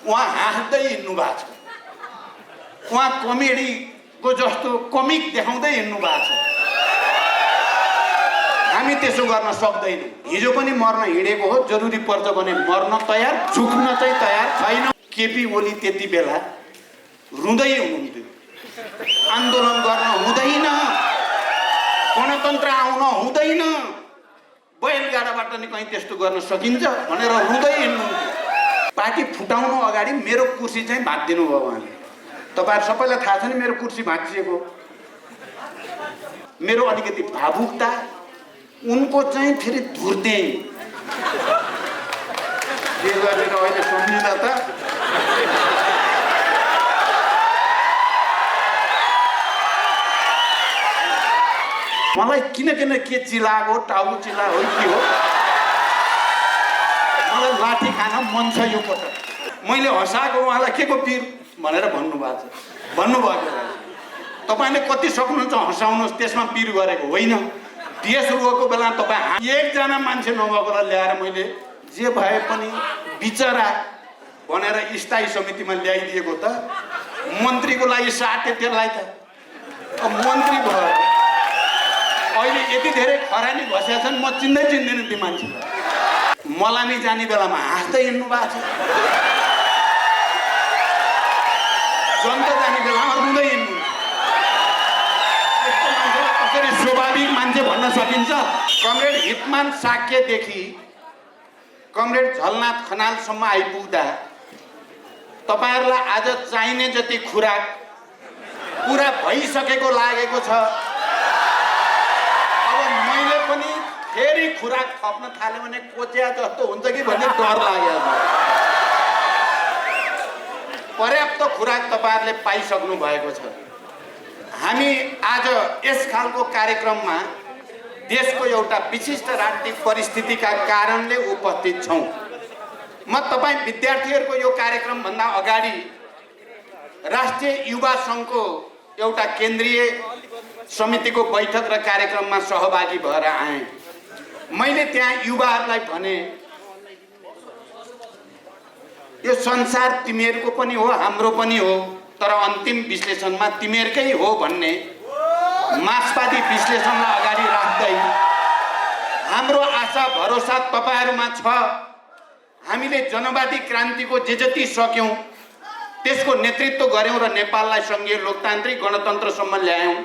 उहाँ हाँस्दै हिँड्नु भएको छ, उहाँ कमेडीको जस्तो कमिक देखाउँदै हिँड्नु भएको छ। हामी त्यसो गर्न सक्दैनौँ। हिजो पनि मर्न हिँडेको हो, जरुरी पर्छ भने मर्न तयार, झुक्न चाहिँ तयार छैन। केपी ओली त्यति बेला रुँदै हुनुहुन्थ्यो, आन्दोलन गर्न हुँदैन, गणतन्त्र आउन हुँदैन, बैलगाडाबाट नि कहीँ त्यस्तो गर्न सकिन्छ भनेर रुँदै हिँड्नुहुन्थ्यो। पार्टी फुटाउनु अगाडि मेरो कुर्सी चाहिँ भाँचिदिनु भयो उहाँले। तपाईँहरू सबैलाई थाहा छ नि मेरो कुर्सी भाँचिएको। मेरो अलिकति भावुकता, उनको चाहिँ फेरि धुर्ते के गरेर अहिले सम्झिँदा त मलाई किन के चिलाएको, टाउको चिला हो के हो, मलाई लाठी खान मन छ यो पटक। मैले हँसाएको उहाँलाई के को पिर भनेर भन्नुभएको छ, भन्नुभएको तपाईँले कति सक्नुहुन्छ हँसाउनुहोस्, त्यसमा पिर गरेको होइन। देश रोएको बेला तपाईँ एकजना मान्छे नभएकोलाई ल्याएर मैले जे भए पनि बिचरा भनेर स्थायी समितिमा ल्याइदिएको त मन्त्रीको लागि साटे त्यसलाई त मन्त्री भयो। अहिले यति धेरै खरानी बसेका छन्, म चिन्दैन ती मान्छेलाई। मलामी जाने बेलामा हाँस्दै हिँड्नु भएको छ, जनता जाने बेलामा रुँदै हिँड्नु। यस्तो मान्छेलाई कसरी स्वाभाविक मान्छे भन्न सकिन्छ? कमरेड हितमान साक्यदेखि कमरेड झलनाथ खनालसम्म आइपुग्दा तपाईँहरूलाई आज चाहिने जति खुराक पुरा भइसकेको लागेको छ। मैले पनि फेरि खुराक थप्न थाल्यो भने कोच्या जस्तो हुन्छ कि भन्ने डर लाग्यो। पर्याप्त खुराक तपाईँहरूले पाइसक्नु भएको छ। हामी आज यस खालको कार्यक्रममा देशको एउटा विशिष्ट राजनीतिक परिस्थितिका कारणले उपस्थित छौँ। म तपाईँ विद्यार्थीहरूको यो कार्यक्रमभन्दा अगाडि राष्ट्रिय युवा सङ्घको एउटा केन्द्रीय समितिको बैठक र कार्यक्रममा सहभागी भएर आएँ। मैले त्यहाँ युवाहरूलाई भने यो संसार तिमीहरूको पनि हो, हाम्रो पनि हो, तर अन्तिम विश्लेषणमा तिमीहरूकै हो भन्ने मार्क्सवादी विश्लेषणलाई अगाडि राख्दै हाम्रो आशा भरोसा तपाईँहरूमा छ। हामीले जनवादी क्रान्तिको जे जति सक्यौँ त्यसको नेतृत्व गऱ्यौँ र नेपाललाई सङ्घीय लोकतान्त्रिक गणतन्त्रसम्म ल्यायौँ।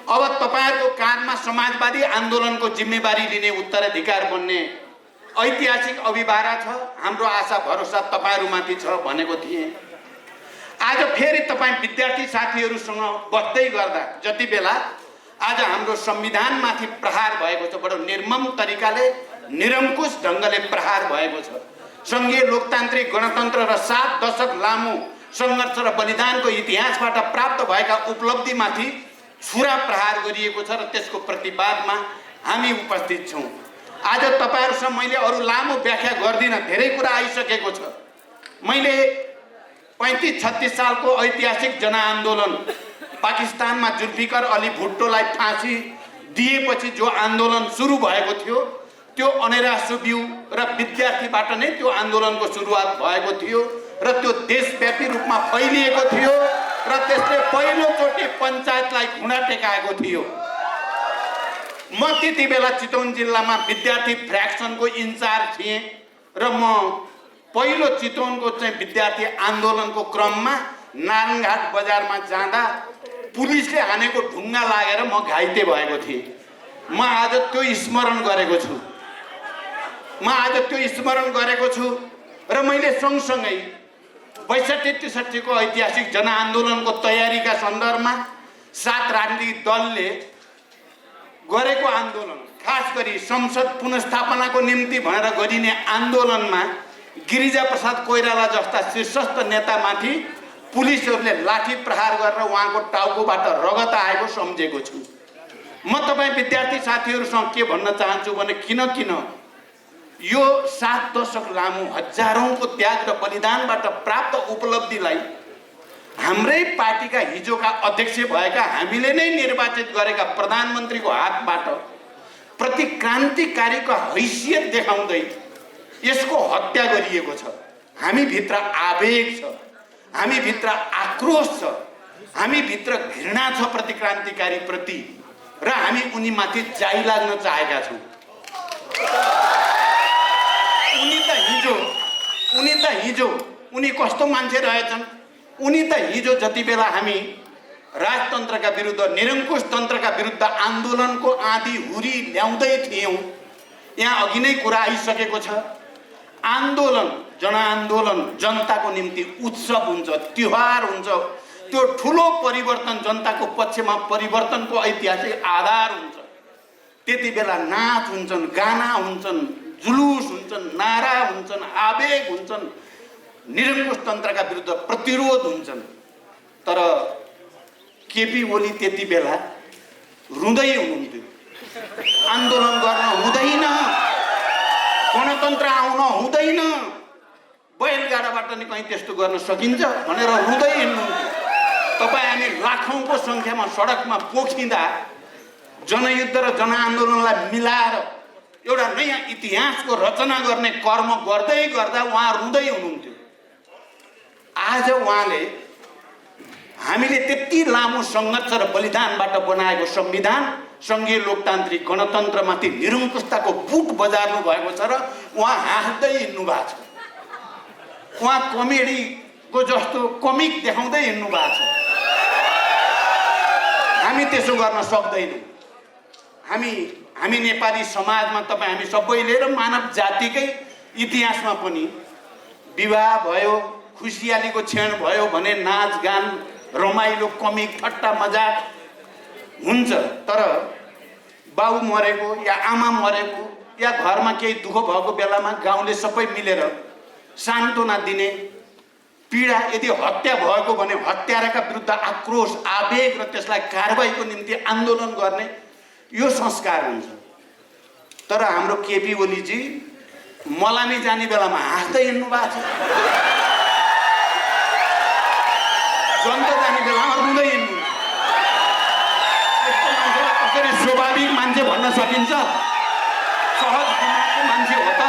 अब तपाईँहरूको काँधमा समाजवादी आन्दोलनको जिम्मेवारी लिने उत्तराधिकार बन्ने ऐतिहासिक अभिभारा छ। हाम्रो आशा भरोसा तपाईँहरूमाथि छ भनेको थिएँ। आज फेरि तपाईँ विद्यार्थी साथीहरूसँग बस्दै गर्दा जति बेला आज हाम्रो संविधानमाथि प्रहार भएको छ, बडो निर्मम तरिकाले निरङ्कुश ढङ्गले प्रहार भएको छ। सङ्घीय लोकतान्त्रिक गणतन्त्र र 7 दशक लामो सङ्घर्ष र बलिदानको इतिहासबाट प्राप्त भएका उपलब्धिमाथि छुरा प्रहार गरिएको छ र त्यसको प्रतिवादमा हामी उपस्थित छौँ। आज तपाईँहरूसँग मैले अरू लामो व्याख्या गर्दिनँ, धेरै कुरा आइसकेको छ। मैले 35-36 सालको ऐतिहासिक जनआन्दोलन, पाकिस्तानमा जुल्फिकर अली भुट्टोलाई फाँसी दिएपछि जो आन्दोलन सुरु भएको थियो त्यो अनेरासु बिउ र विद्यार्थीबाट नै त्यो आन्दोलनको सुरुवात भएको थियो र त्यो देशव्यापी रूपमा फैलिएको थियो र त्यसले पहिलोचोटि पञ्चायतलाई घुँडा टेकाएको थियो। म त्यति बेला चितवन जिल्लामा विद्यार्थी फ्र्याक्सनको इन्चार्ज थिएँ र म पहिलो चितवनको चाहिँ विद्यार्थी आन्दोलनको क्रममा नारायणघाट बजारमा जाँदा पुलिसले हानेको ढुङ्गा लागेर म घाइते भएको थिएँ। म आज त्यो स्मरण गरेको छु, र मैले सँगसँगै 62-63 को ऐतिहासिक जनआन्दोलनको तयारीका सन्दर्भमा 7 राजनीतिक दलले गरेको आन्दोलन, खास गरी संसद पुनर्स्थापनाको निम्ति भनेर गरिने आन्दोलनमा गिरिजा प्रसाद कोइराला जस्ता शीर्षस्थ नेतामाथि पुलिसहरूले लाठी प्रहार गरेर उहाँको टाउकोबाट रगत आएको सम्झेको छु। म तपाईँ विद्यार्थी साथीहरूसँग के भन्न चाहन्छु भने किन यो 7 दशक लामो हजारौंको त्याग र बलिदानबाट प्राप्त उपलब्धिलाई हाम्रै पार्टीका हिजोका अध्यक्ष भएका हामीले नै निर्वाचित गरेका प्रधानमन्त्रीको हातबाट प्रतिक्रान्तिकारीको हैसियत देखाउँदै यसको हत्या गरिएको छ। हामीभित्र आवेग छ, हामीभित्र आक्रोश छ, हामीभित्र घृणा छ प्रति क्रान्तिकारी प्रति, र हामी उनीमाथि जाइ लाग्न चाहेका छौँ। उनी कस्तो मान्छे रहेछन्? उनी त हिजो जति बेला हामी राजतन्त्रका विरुद्ध, निरङ्कुश तन्त्रका विरुद्ध आन्दोलनको आँधी हुरी ल्याउँदै थियौँ, यहाँ अघि नै कुरा आइसकेको छ। आन्दोलन, जनआन्दोलन जनताको निम्ति उत्सव हुन्छ, तिहार हुन्छ, त्यो ठुलो परिवर्तन जनताको पक्षमा परिवर्तनको ऐतिहासिक आधार हुन्छ। त्यति बेला नाच हुन्छन्, गाना हुन्छन्, जुलुस हुन्छन्, नारा हुन्छन्, आवेग हुन्छन्, निरङ्कुश तन्त्रका विरुद्ध प्रतिरोध हुन्छन्। तर केपी ओली त्यति बेला रुँदै हुनुहुन्थ्यो। आन्दोलन गर्न हुँदैन, गणतन्त्र आउन हुँदैन, बैलगाडाबाट नि कहीँ त्यस्तो गर्न सकिन्छ भनेर रुँदै हिँड्नुहुन्थ्यो। तपाईँ हामी लाखौँको सङ्ख्यामा सडकमा पोखिँदा जनयुद्ध र जनआन्दोलनलाई मिलाएर एउटा नयाँ इतिहासको रचना गर्ने कर्म गर्दै गर्दा उहाँ रुँदै हुनुहुन्थ्यो। आज उहाँले हामीले त्यति लामो सङ्घर्ष र बलिदानबाट बनाएको संविधान, सङ्घीय लोकतान्त्रिक गणतन्त्रमाथि निरङ्कुशताको बुट बजार्नु भएको छ र उहाँ हाँस्दै हिँड्नु भएको छ। उहाँ कमेडीको जस्तो कमिक देखाउँदै हिँड्नु भएको छ। हामी त्यसो गर्न सक्दैनौँ। हामी नेपाली समाजमा, तपाईँ हामी सबैले र मानव जातिकै इतिहासमा पनि विवाह भयो, खुसियालीको क्षण भयो भने नाचगान, रमाइलो, कमिक, ठट्टा मजाक हुन्छ। तर बाउ मरेको या आमा मरेको या घरमा केही दुःख भएको बेलामा गाउँले सबै मिलेर सान्त्वना दिने, पीडा, यदि हत्या भएको भने हत्याराका विरुद्ध आक्रोश, आवेग र त्यसलाई कारबाहीको निम्ति आन्दोलन गर्ने यो संस्कार हुन्छ। तर हाम्रो केपी ओलीजी मलामी जाने बेलामा हाँस्दै हिँड्नु भएको छ, जनता जाने बेलामा रुँदै हिँड्नु। यस्तो मान्छेलाई कसरी स्वाभाविक मान्छे भन्न सकिन्छ? सहज दिमागको मान्छे हो त?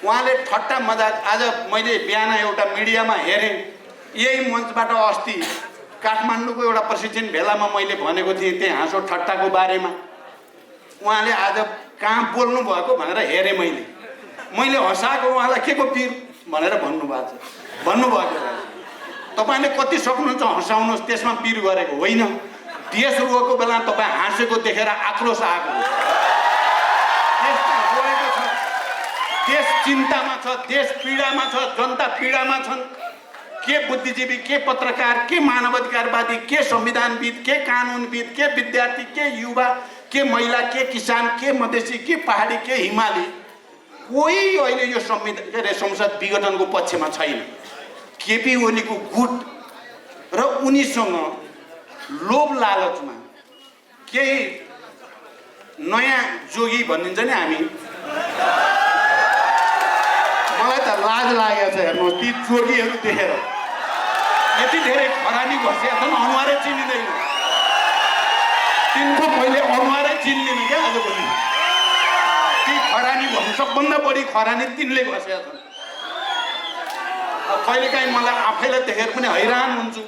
उहाँले ठट्टा मजाक, आज मैले बिहान एउटा मिडियामा हेरेँ, यही मञ्चबाट अस्ति काठमाडौँको एउटा प्रशिक्षण भेलामा मैले भनेको थिएँ त्यही हाँसो ठट्टाको बारेमा। उहाँले आज कहाँ बोल्नु भएको भनेर हेरेँ मैले हँसाएको उहाँलाई के को पिर भनेर भन्नुभएको। तपाईँले कति सक्नुहुन्छ हँसाउनुहोस्, त्यसमा पिर गरेको होइन। देश रोएको बेला तपाईँ हाँसेको देखेर आक्रोश आएको, देश चिन्तामा छ, देश पीडामा छ, जनता पीडामा छन्। के बुद्धिजीवी, के पत्रकार, के मानवाधिकारवादी, के संविधानविद, के कानुनविद, के विद्यार्थी, के युवा, के महिला, के किसान, के मधेसी, के पहाडी, के हिमाली, कोही अहिले यो संसद विघटनको पक्षमा छैन। केपी ओलीको गुट र उनीसँग लोभ लालचमा केही नयाँ जोगी भनिन्छ नि हामी, मलाई त लाज लागेको छ हेर्नुहोस् ती जोगीहरू देखेर। यति धेरै खरानी घसेका छन्, अनुहारै चिनिँदैन। तिनको मैले अनुहारै चिन्दिनँ क्या आजभोलि। ती खरानी भन्नु, सबभन्दा बढी खरानी तिनले घसेका छन्। कहिलेकाहीँ मलाई आफैलाई देखेर पनि हैरान हुन्छु।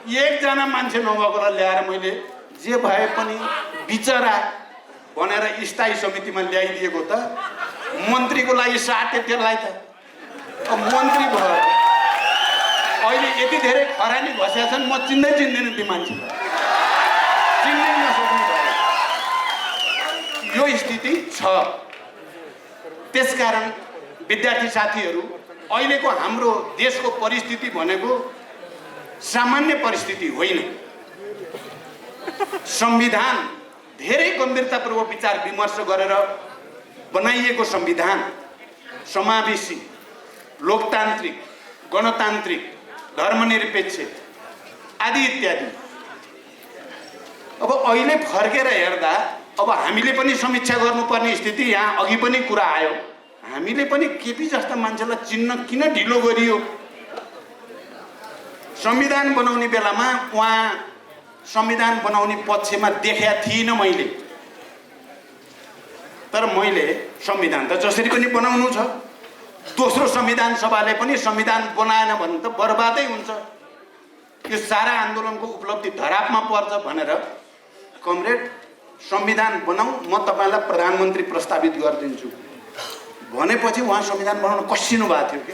एकजना मान्छे नभएकोलाई ल्याएर मैले जे भए पनि बिचरा भनेर स्थायी समितिमा ल्याइदिएको त मन्त्रीको लागि साटे त्यसलाई त मन्त्री भयो। अहिले यति धेरै खरानी घसेका छन्, म चिन्दिनँ ती मान्छेलाई, चिन्नै नसक्नु भयो। यो स्थिति छ। त्यसकारण विद्यार्थी साथीहरू, अहिलेको हाम्रो देशको परिस्थिति भनेको सामान्य परिस्थिति होइन। संविधान धेरै गम्भीरतापूर्वक विचार विमर्श गरेर बनाइएको संविधान समावेशी, लोकतान्त्रिक, गणतान्त्रिक, धर्मनिरपेक्ष आदि इत्यादि। अब अहिले फर्केर हेर्दा अब हामीले पनि समीक्षा गर्नुपर्ने स्थिति, यहाँ अघि पनि कुरा आयो, हामीले पनि केपी जस्ता मान्छेलाई चिन्न किन ढिलो गरियो? संविधान बनाउने बेलामा उहाँ संविधान बनाउने पक्षमा देखेका थिइनँ मैले। तर मैले संविधान त जसरी पनि बनाउनु छ, दोस्रो संविधान सभाले पनि संविधान बनाएन भने त बर्बादै हुन्छ, यो सारा आन्दोलनको उपलब्धि धरापमा पर्छ भनेर कमरेड संविधान बनाऊ, म तपाईँलाई प्रधानमन्त्री प्रस्तावित गरिदिन्छु भनेपछि उहाँ संविधान बनाउन कसिनु भएको थियो के।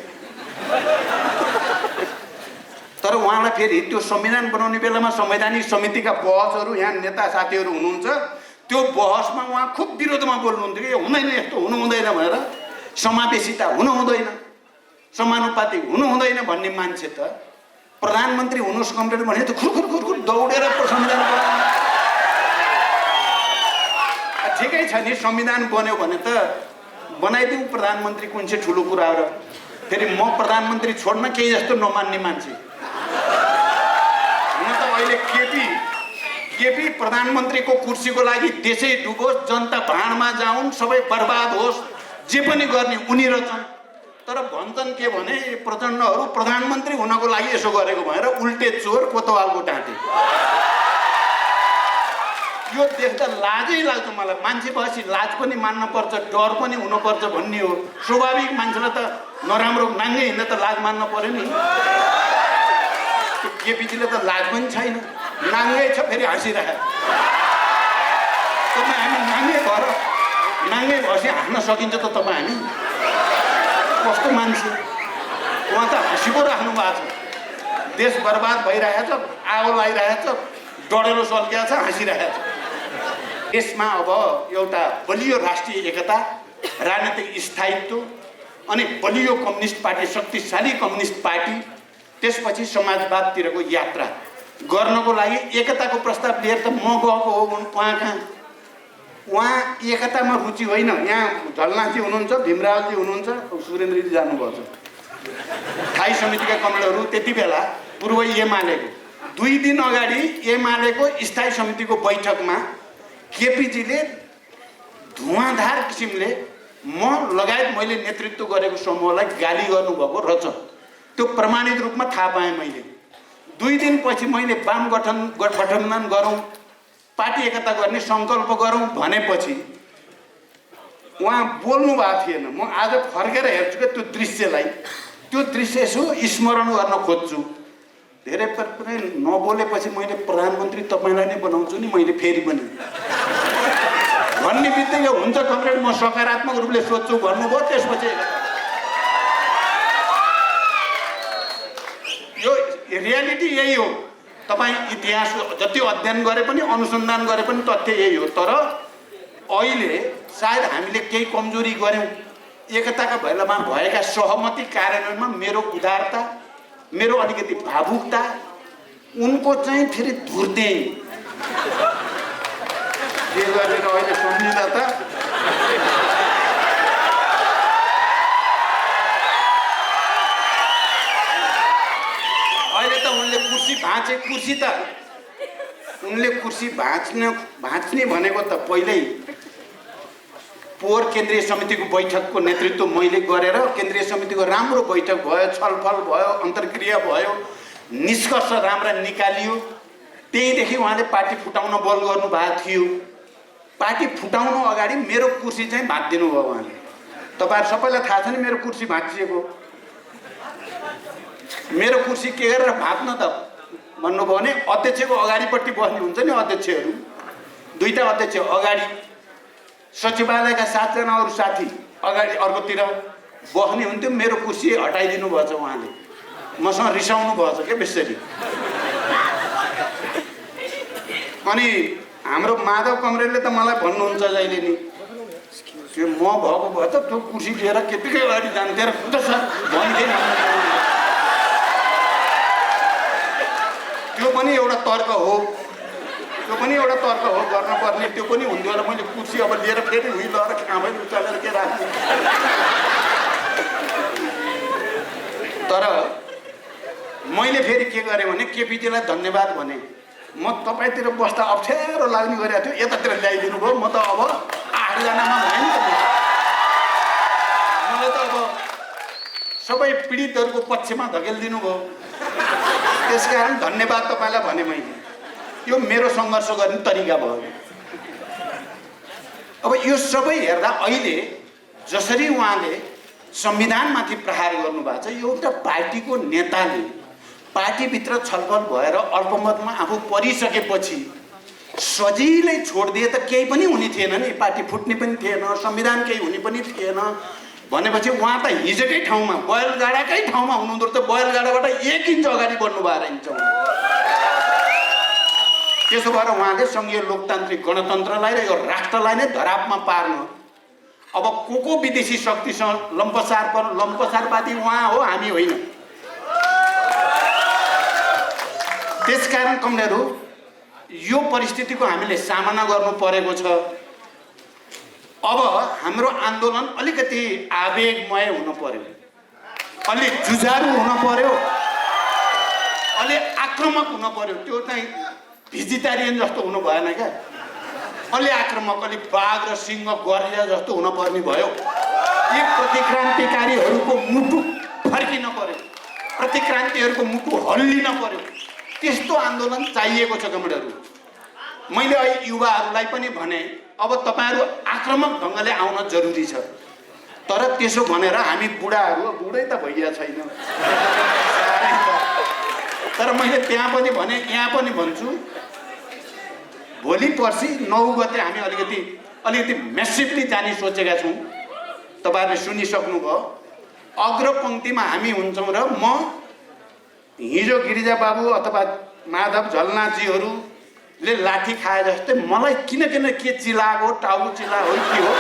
तर उहाँलाई फेरि त्यो संविधान बनाउने बेलामा संवैधानिक समितिका बहसहरू, यहाँ नेता साथीहरू हुनुहुन्छ, त्यो बहसमा उहाँ खुब विरोधमा बोल्नुहुन्थ्यो कि हुँदैन, यस्तो हुनु हुँदैन भनेर, समावेशिता हुनु हुँदैन, समानुपातिक हुनु हुँदैन भन्ने मान्छे त प्रधानमन्त्री हुनुहोस् कमरेड भने त खुरखुर खुरखुर दौडेर संविधान बनाउनु। ठिकै छ नि, संविधान बन्यो भने त बनाइदिउँ प्रधानमन्त्री, कुन चाहिँ ठुलो कुरा हो र। फेरि म प्रधानमन्त्री छोड्न केही जस्तो नमान्ने मान्छे हुन त अहिले केपी प्रधानमन्त्रीको कुर्सीको लागि देशै डुबोस्, जनता भाँडमा जाउन्, सबै बर्बाद होस्, जे पनि गर्ने उनी रहेछन्। तर भन्छन् के भने प्रचण्डहरू प्रधानमन्त्री हुनको लागि यसो गरेको भनेर उल्टे चोर कोतवालको टाँटे। यो देख्दा लाजै लाग्छ मलाई। मान्छे भएपछि लाज पनि मान्न पर्छ, डर पनि हुनुपर्छ भन्ने हो स्वाभाविक। मान्छेलाई त नराम्रो नाङ्गे हिँड्दा त लाज मान्न पर्यो नि। केपीजीले त लाज पनि छैन, नाङ्गै छ, फेरि हाँसिरहेको। तपाईँ हामी नाङ्गे भएपछि हाँस्न सकिन्छ त तपाईँ हामी? कस्तो मान्छे, उहाँ त हाँसी पो राख्नु भएको छ। देश बर्बाद भइरहेछ, आगो लागिरहेछ, डढेलो सल्किएको छ, हाँसिरहेछ। देशमा अब एउटा बलियो राष्ट्रिय एकता, राजनीतिक स्थायित्व, अनि बलियो कम्युनिस्ट पार्टी, शक्तिशाली कम्युनिस्ट पार्टी, त्यसपछि समाजवादतिरको यात्रा गर्नको लागि एकताको प्रस्ताव लिएर त म गएको हो उहाँ कहाँ। उहाँ एकतामा रुचि होइन। यहाँ झलनाथजी हुनुहुन्छ, भीमरावजी हुनुहुन्छ, सुरेन्द्रजी जानुभएको छ। स्थायी समितिका कमरेडहरू त्यति बेला पूर्व एमालेको 2 दिन अगाडि एमालेको स्थायी समितिको बैठकमा केपीजीले धुवाँधार किसिमले म लगायत मैले नेतृत्व गरेको समूहलाई गाली गर्नुभएको रहेछ। त्यो प्रमाणित रूपमा थाहा पाएँ मैले। 2 दिनपछि मैले वाम गठबन्धन गरौँ, पार्टी एकता गर्ने सङ्कल्प गरौँ भनेपछि उहाँ बोल्नु भएको थिएन। म आज फर्केर हेर्छु कि त्यो दृश्यलाई, त्यो दृश्य यसो स्मरण गर्न खोज्छु। धेरै पनि नबोलेपछि मैले प्रधानमन्त्री तपाईँलाई नै बनाउँछु नि मैले फेरि पनि भन्ने बित्तिकै हुन्छ कमरेड, म सकारात्मक रूपले सोध्छु भन्नुभयो। त्यसपछि यो रियालिटी यही हो। तपाईँ इतिहास जति अध्ययन गरे पनि, अनुसन्धान गरे पनि तथ्य यही हो। तर अहिले सायद हामीले केही कमजोरी गऱ्यौँ। एकताका बेलामा भएका सहमति कार्यान्वयनमा मेरो उदारता, मेरो अलिकति भावुकता, उनको चाहिँ फेरि धुर्दै के गरेर अहिले सम्झिँदा त अहिले त उनले कुर्सी भाँचे। उनले कुर्सी भाँच्ने भनेको त पहिल्यै पोहोर केन्द्रीय समितिको बैठकको नेतृत्व मैले गरेर केन्द्रीय समितिको राम्रो बैठक भयो, छलफल भयो, अन्तर्क्रिया भयो, निष्कर्ष राम्रा निकालियो। त्यहीदेखि उहाँले पार्टी फुटाउन बल गर्नु भएको थियो। पार्टी फुटाउनु अगाडि मेरो कुर्सी चाहिँ भाँचिदिनु भयो उहाँले। तपाईँहरू सबैलाई थाहा छ नि मेरो कुर्सी भाँचिएको। मेरो कुर्सी के गरेर भाँच्न त भन्नुभयो भने अध्यक्षको अगाडिपट्टि बस्ने हुन्छ नि अध्यक्षहरू, 2टा अध्यक्ष अगाडि, सचिवालयका 7 जना अरू साथी अगाडि अर्कोतिर बस्ने हुन्थ्यो। मेरो कुर्सी हटाइदिनु भएछ उहाँले, मसँग रिसाउनु भएछ क्या बेसरी। अनि हाम्रो माधव कमरेडले त मलाई भन्नुहुन्छ जहिले नि, त्यो म भएको भए त त्यो कुर्सी लिएर केतिकै अगाडि जान्थे र कुदछ भन्थे। त्यो पनि एउटा तर्क हो, गर्नुपर्ने। त्यो पनि हुन्थ्यो र मैले कुर्सी अब लिएर फेरि हुइलएर खाँबै उचालेर के राख्छु। तर मैले फेरि के गरेँ भने केपीजीलाई धन्यवाद भने। म तपाईँतिर बस्दा अप्ठ्यारो लाग्ने गरेको थियो, यतातिर ल्याइदिनु भयो। म त अब 8 जनामा भएँ नि त। मलाई त अब सबै पीडितहरूको पक्षमा धकेलिदिनु भयो। त्यसकारण धन्यवाद तपाईँलाई भने मैले। यो मेरो सङ्घर्ष गर्ने तरिका भयो। अब यो सबै हेर्दा अहिले जसरी उहाँले संविधानमाथि प्रहार गर्नुभएको छ, एउटा पार्टीको नेताले पार्टीभित्र छलफल भएर अल्पमतमा आफू परिसकेपछि सजिलै छोडिदिए त केही पनि हुने थिएन नि, पार्टी फुट्ने पनि थिएन, संविधान केही हुने पनि थिएन भनेपछि उहाँ त हिजोकै ठाउँमा बैलगाडाकै ठाउँमा हुनुहुँदो रहेछ, बैलगाडाबाट 1 इन्च अगाडि बढ्नु भएर हिँड्छ। त्यसो भएर उहाँले सङ्घीय लोकतान्त्रिक गणतन्त्रलाई र यो राष्ट्रलाई नै धरापमा पार्नु, अब को विदेशी शक्तिसँग लम्पसारवादी उहाँ हो, हामी होइन। त्यसकारण कमरेडहरू यो परिस्थितिको हामीले सामना गर्नु परेको छ। अब हाम्रो आन्दोलन अलिकति आवेगमय हुनु पर्यो, अलि जुझारु हुनु पर्यो, अलि आक्रामक हुनु पर्यो। त्यो चाहिँ भेजिटेरियन जस्तो हुनु भएन क्या, अलि आक्रामक, अलि बाघ र सिंह गरिया जस्तो हुन पर्ने भयो। यी प्रतिक्रान्तिकारीहरूको मुटु फर्किन पर्यो, प्रतिक्रान्तिहरूको मुटु हल्लिन पर्यो। त्यस्तो आन्दोलन चाहिएको छ कमरेडहरू। मैले अहिले युवाहरूलाई पनि भने अब तपाईहरु आक्रामक ढङ्गले आउन जरुरी छ, तर त्यसो भनेर हामी बुढै त भइया छैन। तर मैले त्यहाँ पनि भने, यहाँ पनि भन्छु, भोलि पर्सि 9 गते हामी अलिकति म्यासिभली जाने सोचेका छौँ। तपाईहरुले सुनिसक्नुभयो, अग्रपङ्क्तिमा हामी हुन्छौँ र म हिजो गिरिजा बाबु अथवा माधव झलनाथजीहरूले लाठी खाए जस्तै मलाई किन के चिलाएको, टाउको चिला हो के हो,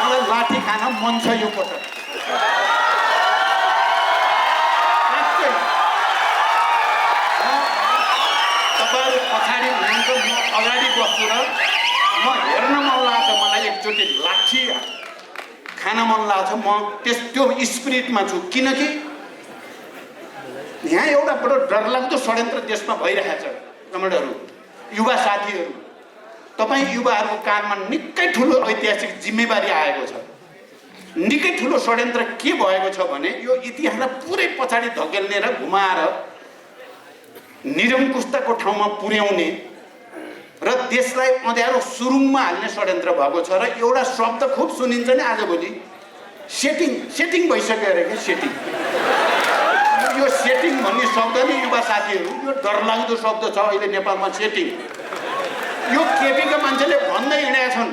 मलाई लाठी खान मन छ यो पटक। तपाईहरु पछाडि हुनुहुन्छ, म अगाडि बस्छु र म हेर्न मन लाग्छ, मलाई एकचोटि लाठी खान मन लाग्छ। म त्यो स्पिरिटमा छु, किनकि यहाँ एउटा बडो डरलाग्दो षड्यन्त्र देशमा भइरहेछ। कमरेडहरू, युवा साथीहरू, तपाईँ युवाहरूको कानमा निकै ठुलो ऐतिहासिक जिम्मेवारी आएको छ। निकै ठुलो षड्यन्त्र के भएको छ भने यो इतिहासलाई पुरै पछाडि धकेल्ने र घुमाएर निरङ्कुशताको ठाउँमा पुर्याउने र देशलाई अँध्यारो सुरुङमा हाल्ने षड्यन्त्र भएको छ। र एउटा शब्द खुब सुनिन्छ नि आजभोलि, सेटिङ भइसक्यो अरे क्या, सेटिङ। यो सेटिङ भन्ने शब्द नि युवा साथीहरू, यो डरलाग्दो शब्द छ अहिले नेपालमा, सेटिङ। यो केपीका मान्छेले भन्दै हिँडेका छन्,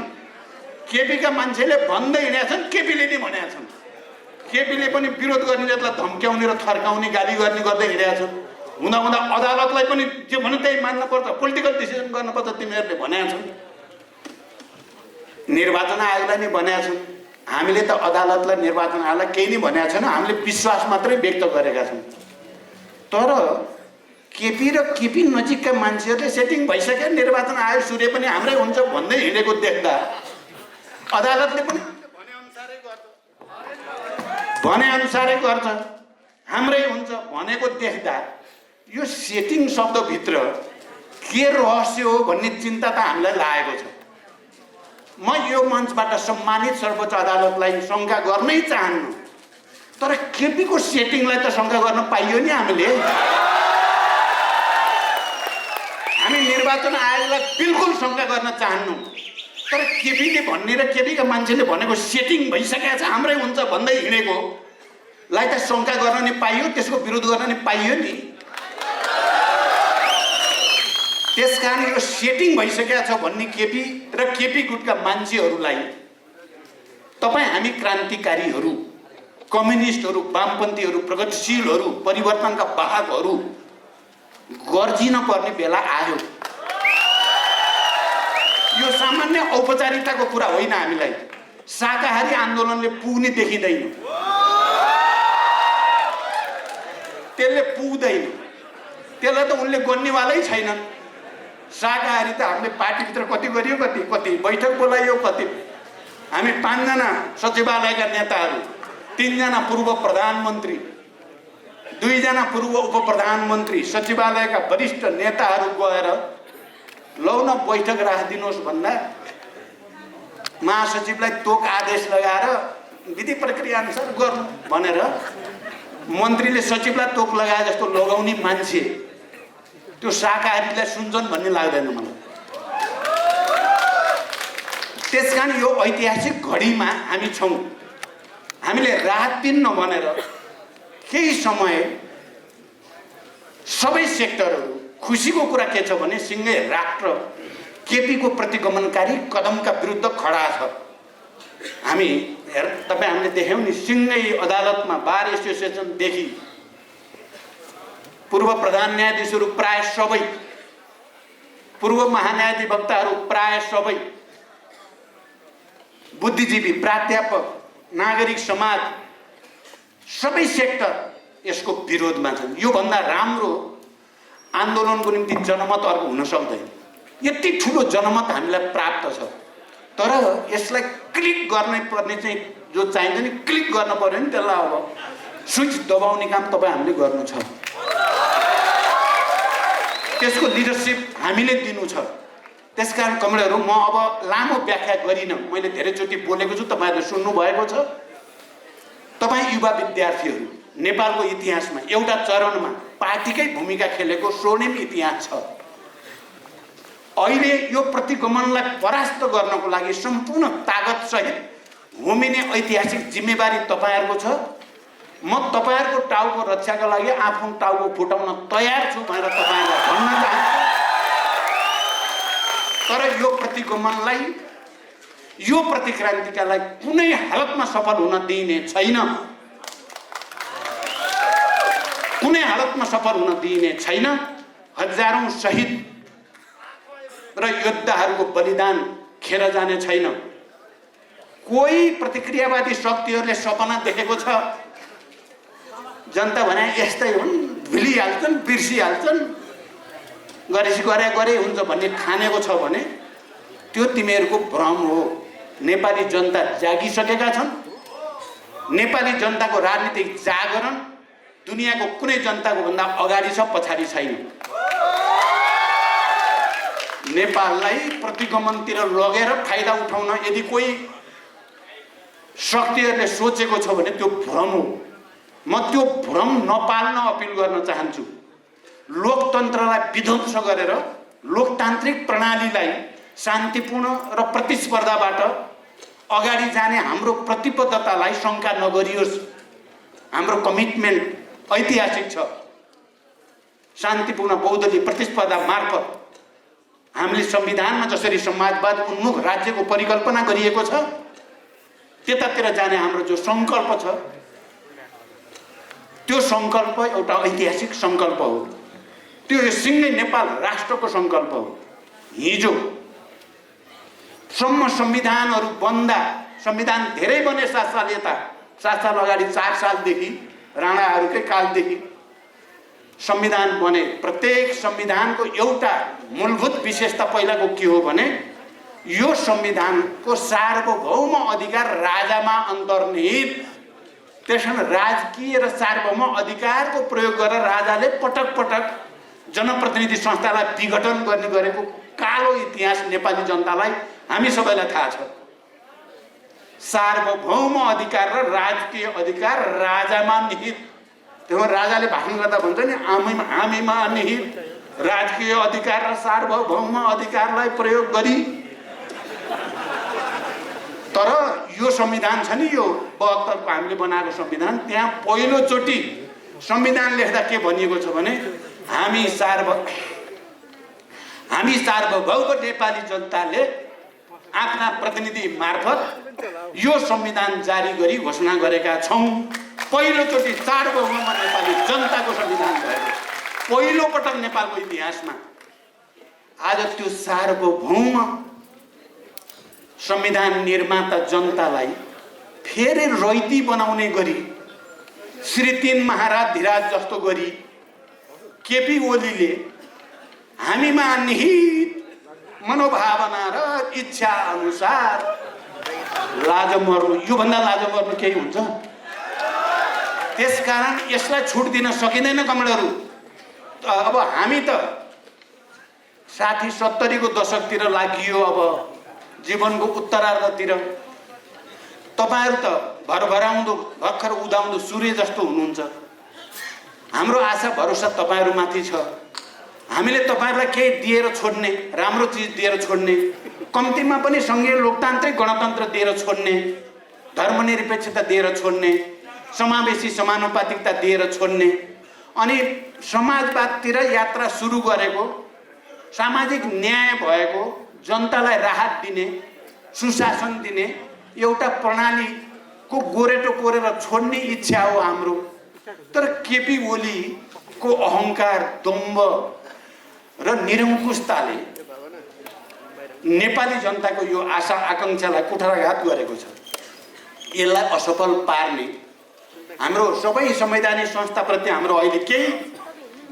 केपीका मान्छेले भन्दै हिँडेका छन्, केपीले नि भनेका छन्। केपीले पनि विरोध गर्नेलाई धम्क्याउने र थर्काउने, गाली गर्ने गर्दै हिँडेका छन्। हुँदा हुँदा अदालतलाई पनि जे भन्यो त्यही मान्न पर्छ, पोलिटिकल डिसिजन गर्नुपर्छ तिमीहरूले भनेका छन्। निर्वाचन आयोगलाई नि भनेका छन्। हामीले त अदालतलाई, निर्वाचन आयोगलाई केही नै भनेका छैन, हामीले विश्वास मात्रै व्यक्त गरेका छौँ। तर केपी र केपी नजिकका मान्छेहरूले सेटिङ भइसक्यो, निर्वाचन आयोग सूर्य पनि हाम्रै हुन्छ भन्दै हिँडेको देख्दा अदालतले पनि भने अनुसारै गर्छ, हाम्रै हुन्छ भनेको देख्दा यो सेटिङ शब्दभित्र के रहस्य हो भन्ने चिन्ता त हामीलाई लागेको छ। म यो मञ्चबाट सम्मानित सर्वोच्च अदालतलाई शङ्का गर्नै चाहन्नु, तर केपीको सेटिङलाई त शङ्का गर्न पाइयो नि हामीले। हामी निर्वाचन आयोगलाई बिल्कुल शङ्का गर्न चाहन्नु, तर केपीले भन्ने र केपीका मान्छेले भनेको सेटिङ भइसकेको छ, हाम्रै हुन्छ भन्दै हिँडेकोलाई त शङ्का गर्न नि पाइयो, त्यसको विरोध गर्न नि पाइयो नि। त्यसकारण यो सेटिङ भइसकेको छ भन्ने केपी र केपी गुटका मान्छेहरूलाई तपाईँ हामी क्रान्तिकारीहरू, कम्युनिस्टहरू, वामपन्थीहरू, प्रगतिशीलहरू, परिवर्तनका वाहकहरू गर्जिन पर्ने बेला आयो। यो सामान्य औपचारिकताको कुरा होइन। हामीलाई शाकाहारी आन्दोलनले पुग्ने देखिँदैन, त्यसले पुग्दैन, त्यसलाई त उनले गर्नेवालै छैनन्। शाकाहारी त हामीले पार्टीभित्र कति गरियो, कति बैठक बोलाइयो, कति हामी 5 जना सचिवालयका नेताहरू, 3 जना पूर्व प्रधानमन्त्री, 2 जना पूर्व उप प्रधानमन्त्री, सचिवालयका वरिष्ठ नेताहरू गएर लौ न बैठक राखिदिनुहोस् भन्दा महासचिवलाई तोक आदेश लगाएर विधि प्रक्रिया अनुसार गर्नु भनेर मन्त्रीले सचिवलाई तोक लगाए जस्तो लगाउने मान्छे त्यो शाकाहारीलाई सुन्छन् भन्ने लाग्दैन मलाई। त्यसकारण यो ऐतिहासिक घडीमा हामी छौँ। हामीले राहत दिन्न भनेर केही समय सबै सेक्टरहरू, खुसीको कुरा के छ भने सिङ्गै राष्ट्र केपीको प्रतिगमनकारी कदमका विरुद्ध खडा छ। हामी तपाईँ हामीले देख्यौँ नि, सिङ्गै अदालतमा बार एसोसिएसनदेखि पूर्व प्रधान न्यायाधीशहरू प्राय सबै, पूर्व महान्यायाधिवक्ताहरू प्राय सबै, बुद्धिजीवी, प्राध्यापक, नागरिक समाज, सबै सेक्टर यसको विरोधमा छन्। योभन्दा राम्रो आन्दोलनको निम्ति जनमत अर्को हुन सक्दैन। यति ठुलो जनमत हामीलाई प्राप्त छ, तर यसलाई क्लिक गर्नै पर्ने चाहिँ जो चाहिन्छ नि, क्लिक गर्न पर्यो नि, त्यसलाई अब स्विच दबाउने काम तपाईँ हामीले गर्नु छ। त्यसको लिडरसिप हामीले दिनु छ। त्यसकारण कमरेडहरू, म अब लामो व्याख्या गरिनँ, मैले धेरैचोटि बोलेको छु, तपाईँहरूले सुन्नुभएको छ। तपाईँ युवा विद्यार्थीहरू, नेपालको इतिहासमा एउटा चरणमा पार्टीकै भूमिका खेलेको स्वर्णिम इतिहास छ। अहिले यो प्रतिगमनलाई परास्त गर्नको लागि सम्पूर्ण तागतसहित होमिने ऐतिहासिक जिम्मेवारी तपाईँहरूको छ। म तपाईँहरूको टाउको रक्षाका लागि आफ्नो टाउको फुटाउन तयार छु भनेर तपाईँहरूलाई भन्न चाहन्छु। तर यो प्रतिगमनलाई, यो प्रतिक्रान्तिकालाई कुनै हालतमा सफल हुन दिइने छैन, कुनै हालतमा सफल हुन दिइने छैन। हजारौं शहीद र योद्धाहरूको बलिदान खेर जाने छैन। कोही प्रतिक्रियावादी शक्तिहरूले सपना देखेको छ, जनता भने यस्तै हुन्, भुलिहाल्छन्, बिर्सिहाल्छन्, गरे हुन्छ भन्ने ठानेको छ भने त्यो तिमीहरूको भ्रम हो। नेपाली जनता जागिसकेका छन्। नेपाली जनताको राजनीतिक जागरण दुनियाँको कुनै जनताको भन्दा अगाडि छ, पछाडि छैन। नेपाललाई प्रतिगमनतिर लगेर फाइदा उठाउन यदि कोही शक्तिहरूले सोचेको छ भने त्यो भ्रम हो। म त्यो भ्रम नपाल्न अपिल गर्न चाहन्छु। लोकतन्त्रलाई विध्वंस गरेर लोकतान्त्रिक प्रणालीलाई शान्तिपूर्ण र प्रतिस्पर्धाबाट अगाडि जाने हाम्रो प्रतिबद्धतालाई शङ्का नगरियोस्। हाम्रो कमिटमेन्ट ऐतिहासिक छ। शान्तिपूर्ण बहुदलीय प्रतिस्पर्धा मार्फत हामीले संविधानमा जसरी समाजवाद उन्मुख राज्यको परिकल्पना गरिएको छ, त्यतातिर जाने हाम्रो जो सङ्कल्प छ, त्यो सङ्कल्प एउटा ऐतिहासिक सङ्कल्प हो। त्यो सिङ्गै नेपाल राष्ट्रको सङ्कल्प हो। हिजो सम्म संविधानहरू बन्दा, संविधान धेरै बने 7 साल यता, 7 साल अगाडि 4 सालदेखि राणाहरूकै कालदेखि संविधान बने। प्रत्येक संविधानको एउटा मूलभूत विशेषता पहिलाको के हो भने यो संविधानको सार्वभौम अधिकार राजामा अन्तर्निहित। त्यसैले राजकीय र सार्वभौम अधिकारको प्रयोग गरेर राजाले पटक पटक जनप्रतिनिधि संस्थालाई विघटन गर्ने गरेको कालो इतिहास नेपाली जनतालाई, हामी सबैलाई थाहा छ। सार्वभौम अधिकार र राजकीय अधिकार राजामा निहित। त्यो राजाले भाषण गर्दा भन्छ नि, हामीमा निहित राजकीय अधिकार र सार्वभौम अधिकारलाई प्रयोग गरी। तर यो संविधान छ नि, यो 72 को हामीले बनाएको संविधान, त्यहाँ पहिलोचोटि संविधान लेख्दा के भनिएको छ भने हामी सार्वभौम नेपाली जनताले आफ्ना प्रतिनिधि मार्फत यो संविधान जारी गरी घोषणा गरेका छौँ। पहिलोचोटि सार्वभौम नेपाली जनताको संविधान भएको पहिलो पटक नेपालको इतिहासमा। आज त्यो सार्वभौम संविधान निर्माता जनतालाई फेरि रैती बनाउने गरी श्री 3 महाराज धीराज जस्तो गरी केपी ओलीले हामीमा निहित मनोभावना र इच्छा अनुसार लाजमर्नु, योभन्दा लाजमर्नु केही हुन्छ? त्यसकारण यसलाई छुट दिन सकिँदैन कमरेडहरू। अब हामी त 60-70 को दशकतिर लागियो, अब जीवनको उत्तरार्धतिर। तपाईहरु त भरभराउँदो भर्खर उदाउँदो सूर्य जस्तो हुनुहुन्छ। हाम्रो आशा भरोसा तपाईहरुमाथि छ। हामीले तपाईहरुलाई केही दिएर छोड्ने, राम्रो चीज दिएर छोड्ने, कम्तीमा पनि संघीय लोकतान्त्रिक गणतन्त्र दिएर छोड्ने, धर्मनिरपेक्षता दिएर छोड्ने, समावेशी समानुपातिकता दिएर छोड्ने अनि समाजवादतिर यात्रा सुरु गरेको, सामाजिक न्याय भएको, जनतालाई राहत दिने, सुशासन दिने एउटा प्रणालीको गोरेटो कोरेर छोड्ने इच्छा हो हाम्रो। तर केपी ओलीको अहंकार, दम्भ र निरङ्कुशताले नेपाली जनताको यो आशा आकांक्षालाई कुठाराघात गरेको छ। यसलाई असफल पार्ने हाम्रो सबै संवैधानिक संस्थाप्रति हाम्रो अहिले केही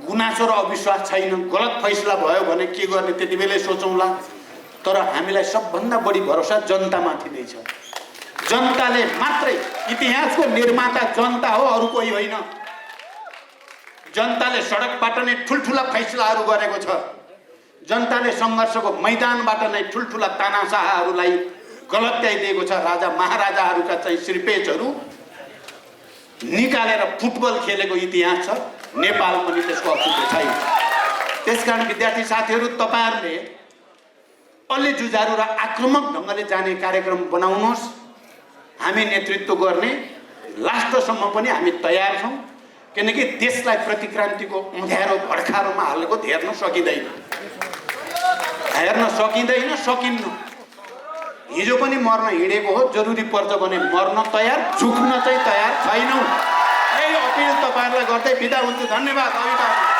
गुनासो र अविश्वास छैन। गलत फैसला भयो भने के गर्ने त्यति बेलै सोचौँला। तर हामीलाई सबभन्दा बढी भरोसा जनतामाथि नै छ। जनताले मात्रै, इतिहासको निर्माता जनता हो, अरू कोही होइन। जनताले सडकबाट नै ठुल्ठुला फैसलाहरू गरेको छ। जनताले सङ्घर्षको मैदानबाट नै ठुल्ठुला तानाशाहहरूलाई गलत्याइदिएको छ। राजा महाराजाहरूका चाहिँ श्रीपेजहरू निकालेर फुटबल खेलेको इतिहास छ। नेपाल पनि त्यसको अछुतो छैन। त्यसकारण विद्यार्थी साथीहरू, तपाईहरुले अलि जुझारु र आक्रमक ढङ्गले जाने कार्यक्रम बनाउनुहोस्। हामी नेतृत्व गर्ने लास्टसम्म पनि हामी तयार छौँ। किनकि देशलाई प्रतिक्रान्तिको अँध्यारो भड्खारोमा हालेको हेर्न सकिँदैन, सकिन्न। हिजो पनि मर्न हिँडेको हो, जरुरी पर्छ भने मर्न तयार, झुक्न चाहिँ तयार छैनौँ। यही अपिल तपाईहरुलाई गर्दै बिदा हुन्छु। धन्यवाद। अभिवादन।